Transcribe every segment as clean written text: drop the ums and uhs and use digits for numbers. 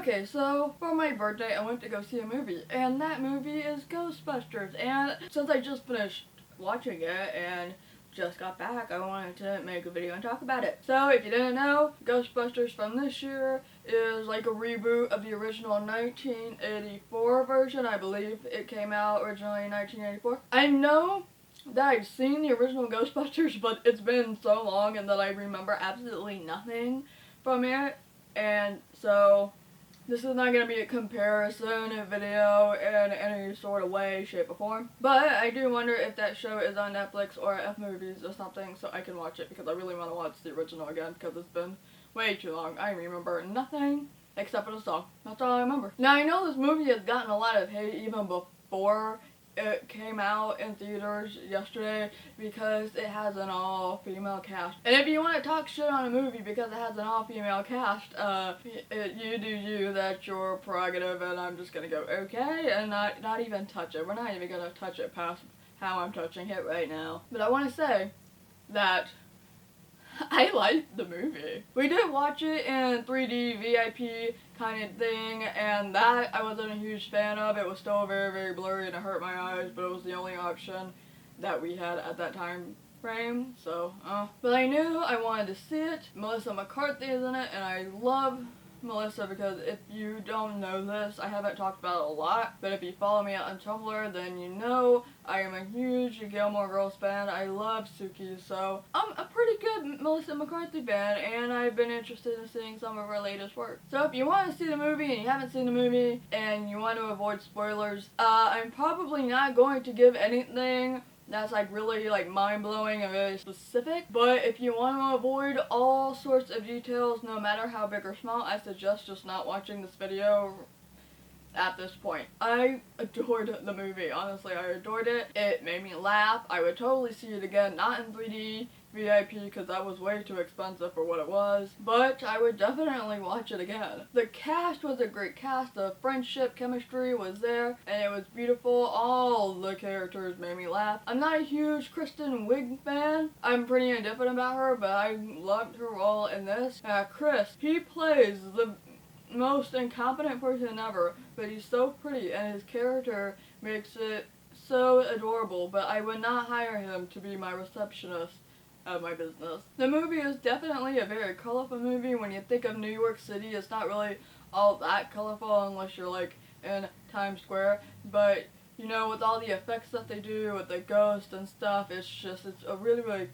Okay, so for my birthday, I went to go see a movie, and that movie is Ghostbusters. And since I just finished watching it and just got back, I wanted to make a video and talk about it. So if you didn't know, Ghostbusters from this year is like a reboot of the original 1984 version. I believe it came out originally in 1984. I know that I've seen the original Ghostbusters, but it's been so long and that I remember absolutely nothing from it. And so this is not going to be a comparison video in any sort of way, shape, or form. But I do wonder if that show is on Netflix or F Movies or something so I can watch it, because I really want to watch the original again because it's been way too long. I remember nothing except for the song. That's all I remember. Now I know this movie has gotten a lot of hate even before it came out in theaters yesterday because it has an all-female cast. And if you want to talk shit on a movie because it has an all-female cast, you do you, that's your prerogative, and I'm just gonna go okay and not even touch it. We're not even gonna touch it past how I'm touching it right now. But I want to say that I liked the movie. We did watch it in 3D VIP kind of thing, and that I wasn't a huge fan of. It was still very, very blurry and it hurt my eyes, but it was the only option that we had at that time frame, so, But I knew I wanted to see it. Melissa McCarthy is in it, and I love Melissa because if you don't know this, I haven't talked about it a lot, but if you follow me on Tumblr, then you know I am a huge Gilmore Girls fan. I love Suki, so I'm a pretty good Melissa McCarthy fan, and I've been interested in seeing some of her latest work. So if you want to see the movie and you haven't seen the movie and you want to avoid spoilers, I'm probably not going to give anything that's like really like mind-blowing and very specific, but if you want to avoid all sorts of details no matter how big or small, I suggest just not watching this video at this point. I adored the movie, honestly. I adored it. It made me laugh. I would totally see it again, not in 3D VIP because that was way too expensive for what it was, but I would definitely watch it again. The cast was a great cast. The friendship chemistry was there and it was beautiful. All the characters made me laugh. I'm not a huge Kristen Wiig fan. I'm pretty indifferent about her, but I loved her role in this. Chris, he plays the most incompetent person ever, but he's so pretty and his character makes it so adorable, but I would not hire him to be my receptionist at my business. The movie is definitely a very colorful movie. When you think of New York City, it's not really all that colorful unless you're like in Times Square, but you know, with all the effects that they do with the ghosts and stuff, it's a really, really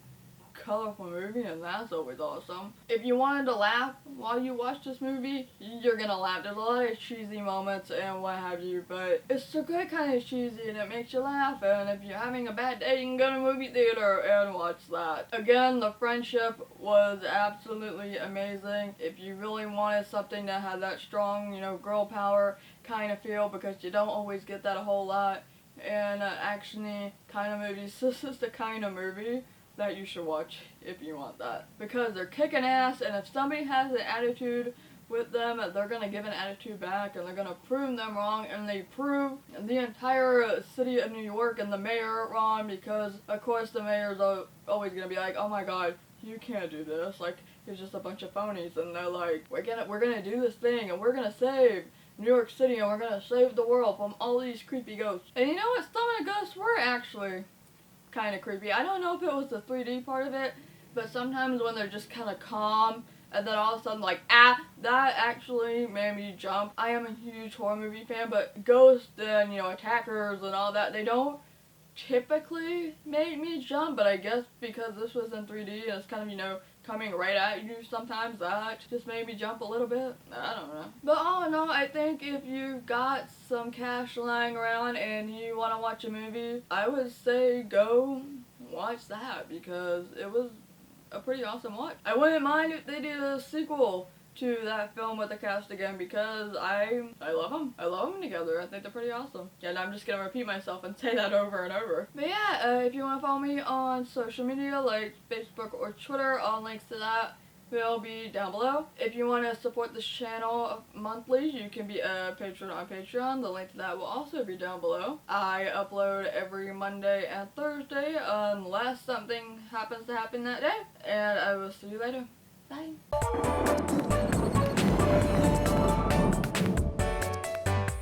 colorful movie, and that's always awesome. If you wanted to laugh while you watch this movie, you're gonna laugh. There's a lot of cheesy moments and what have you, but it's a good kind of cheesy and it makes you laugh, and if you're having a bad day, you can go to a movie theater and watch that. Again, the friendship was absolutely amazing. If you really wanted something that had that strong, you know, girl power kind of feel, because you don't always get that a whole lot in action-y kind of movies, this is the kind of movie that you should watch if you want that, because they're kicking ass, and if somebody has an attitude with them, they're gonna give an attitude back and they're gonna prove them wrong, and they prove the entire city of New York and the mayor wrong, because of course the mayor's always gonna be like, oh my god, you can't do this, like you're just a bunch of phonies, and they're like, we're gonna do this thing and we're gonna save New York City and we're gonna save the world from all these creepy ghosts. And you know what, some of the ghosts were actually kind of creepy. I don't know if it was the 3D part of it, but sometimes when they're just kind of calm and then all of a sudden like, that actually made me jump. I am a huge horror movie fan, but ghosts and, you know, attackers and all that, they don't typically make me jump, but I guess because this was in 3D and it's kind of, you know, coming right at you, sometimes that just made me jump a little bit. I don't know. But all in all, I think if you got some cash lying around and you want to watch a movie, I would say go watch that, because it was a pretty awesome watch. I wouldn't mind if they did a sequel to that film with the cast again, because I love them. I love them together. I think they're pretty awesome. And I'm just gonna repeat myself and say that over and over. But yeah, if you want to follow me on social media like Facebook or Twitter, all links to that will be down below. If you want to support this channel monthly, you can be a patron on Patreon. The link to that will also be down below. I upload every Monday and Thursday unless something happens to happen that day. And I will see you later. Bye.